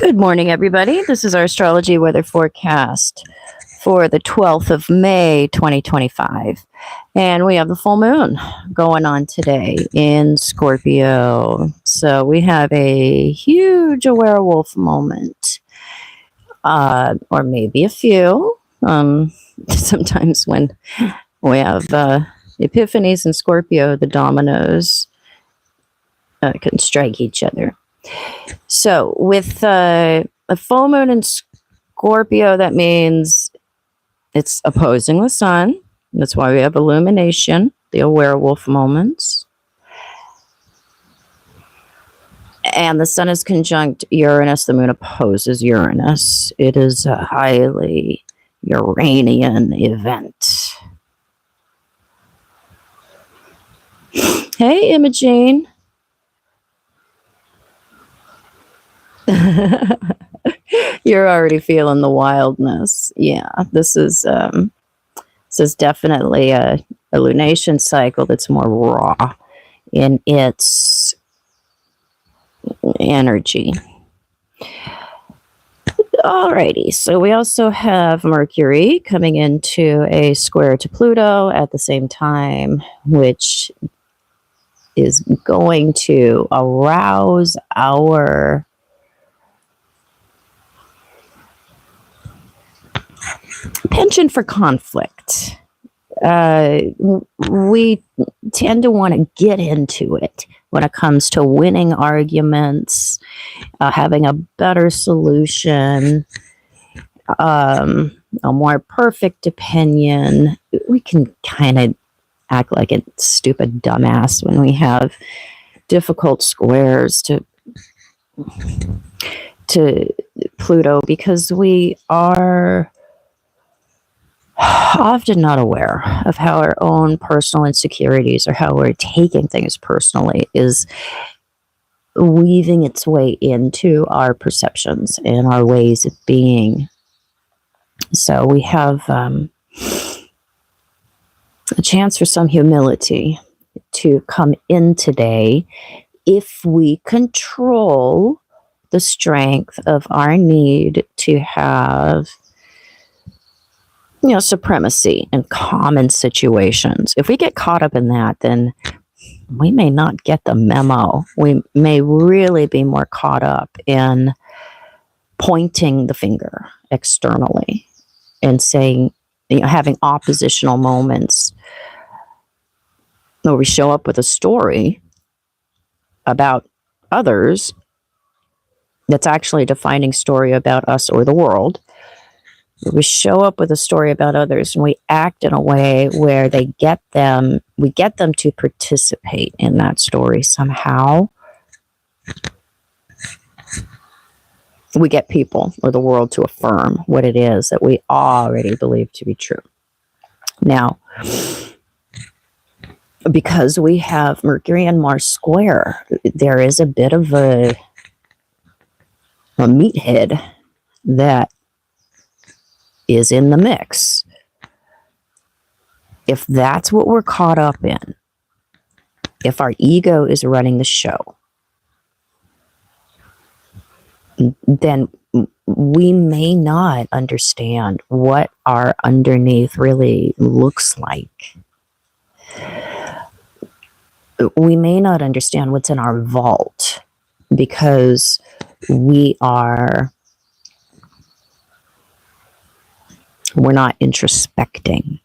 Good morning, everybody. This is our astrology weather forecast for the 12th of May, 2025. And we have the full moon going on today in Scorpio. So we have a huge werewolf moment, or maybe a few. Sometimes when we have epiphanies in Scorpio, the dominoes can strike each other. So with a full moon in Scorpio, that means it's opposing the sun. That's why we have illumination, the werewolf moments. And the sun is conjunct Uranus. The moon opposes Uranus. It is a highly Uranian event. Hey, Imogene. You're already feeling the wildness. Yeah, this is definitely a lunation cycle that's more raw in its energy. Alrighty, so we also have Mercury coming into a square to Pluto at the same time, which is going to arouse our penchant for conflict. We tend to want to get into it when it comes to winning arguments, having a better solution, a more perfect opinion. We can kind of act like a stupid dumbass when we have difficult squares to Pluto, because we are often not aware of how our own personal insecurities or how we're taking things personally is weaving its way into our perceptions and our ways of being. So we have a chance for some humility to come in today if we control the strength of our need to have supremacy in common situations. If we get caught up in that, then we may not get the memo. We may really be more caught up in pointing the finger externally and saying, having oppositional moments where we show up with a story about others that's actually a defining story about us or the world. We show up with a story about others and we act in a way where we get them to participate in that story somehow. We get people or the world to affirm what it is that we already believe to be true. Now, because we have Mercury and Mars square, there is a bit of a meathead that is in the mix. If that's what we're caught up in, if our ego is running the show, then we may not understand what our underneath really looks like. We may not understand what's in our vault because we're not introspecting.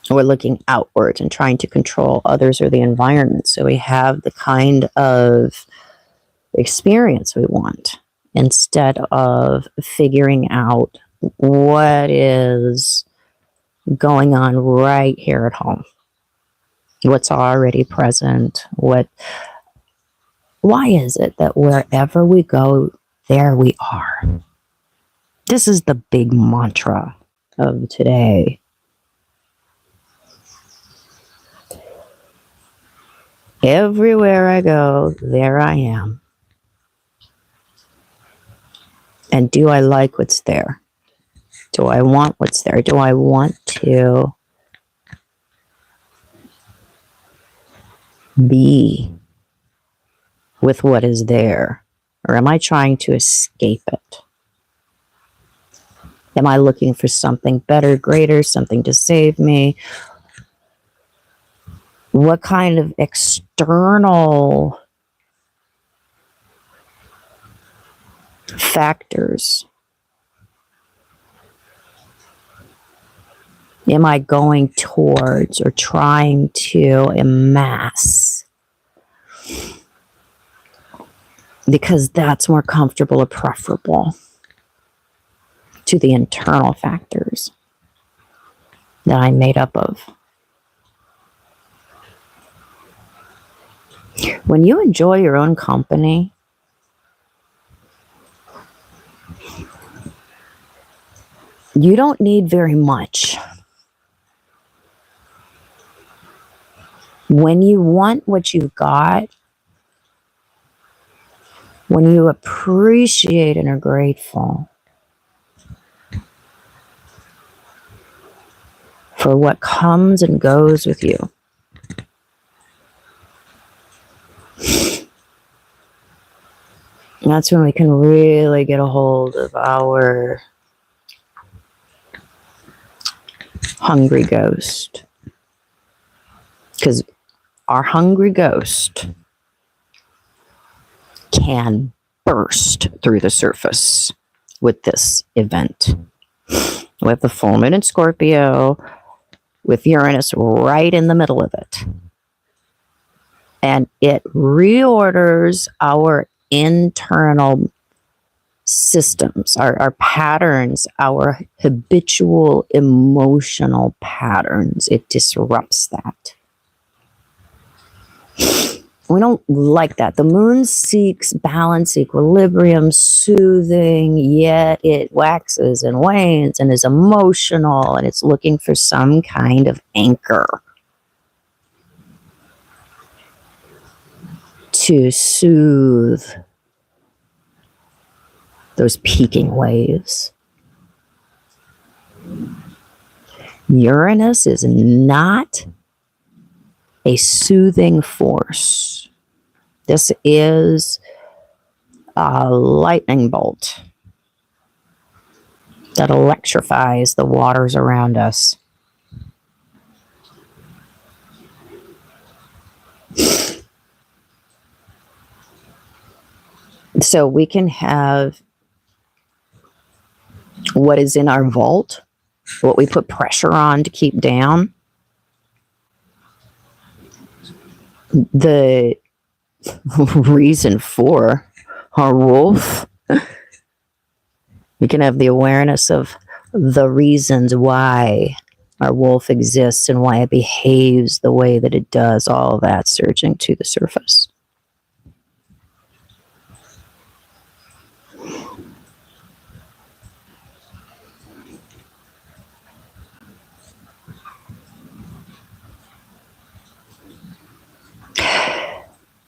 We're looking outwards and trying to control others or the environment. So we have the kind of experience we want instead of figuring out what is going on right here at home. What's already present. Why is it that wherever we go, there we are? This is the big mantra of today. Everywhere I go, there I am. And do I like what's there? Do I want what's there? Do I want to be with what is there? Or am I trying to escape it? Am I looking for something better, greater, something to save me? What kind of external factors am I going towards or trying to amass? Because that's more comfortable or preferable to the internal factors that I'm made up of. When you enjoy your own company, you don't need very much. When you want what you've got, when you appreciate and are grateful for what comes and goes with you, that's when we can really get a hold of our hungry ghost. Because our hungry ghost can burst through the surface with this event. With the full moon in Scorpio, with Uranus right in the middle of it. And it reorders our internal systems, our patterns, our habitual emotional patterns. It disrupts that. We don't like that. The moon seeks balance, equilibrium, soothing, yet it waxes and wanes and is emotional, and it's looking for some kind of anchor to soothe those peaking waves. Uranus is not a soothing force. This is a lightning bolt that electrifies the waters around us. So we can have what is in our vault, what we put pressure on to keep down. The reason for our wolf. We can have the awareness of the reasons why our wolf exists and why it behaves the way that it does, all of that surging to the surface.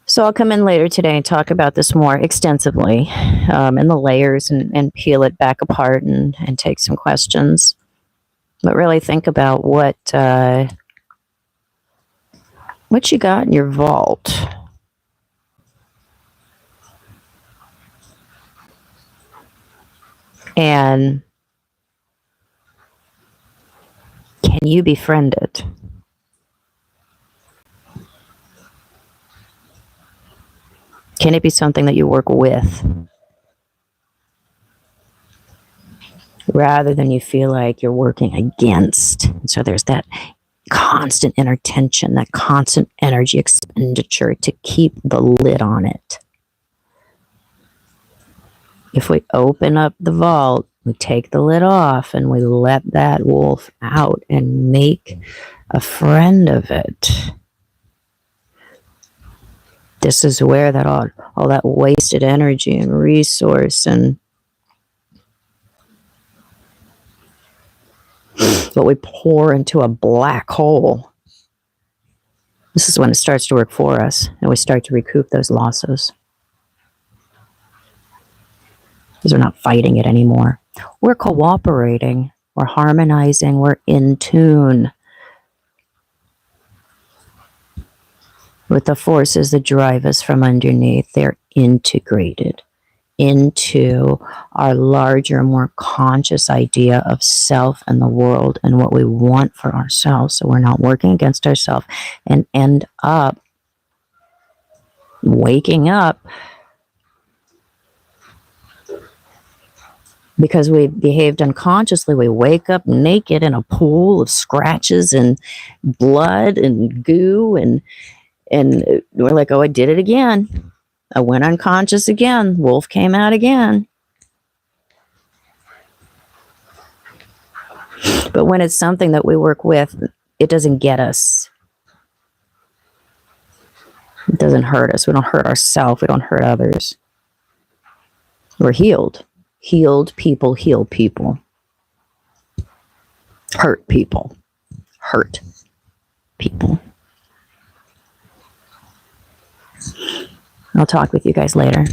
So I'll come in later today and talk about this more extensively, and the layers, and peel it back apart and take some questions. But really think about what you got in your vault. And can you befriend it? Can it be something that you work with? Rather than you feel like you're working against. And so there's that constant inner tension, that constant energy expenditure to keep the lid on it. If we open up the vault, we take the lid off and we let that wolf out and make a friend of it. This is where that all that wasted energy and resource and what we pour into a black hole, this is when it starts to work for us and we start to recoup those losses. Because we're not fighting it anymore. We're cooperating. We're harmonizing. We're in tune. with the forces that drive us from underneath. They're integrated into our larger, more conscious idea of self and the world and what we want for ourselves. So we're not working against ourselves and end up waking up because we behaved unconsciously. We wake up naked in a pool of scratches and blood and goo, and we're like, oh, I did it again. I went unconscious again. Wolf came out again. But when it's something that we work with, it doesn't get us. It doesn't hurt us. We don't hurt ourselves. We don't hurt others. We're healed. Healed people heal people. Hurt people. Hurt people. I'll talk with you guys later.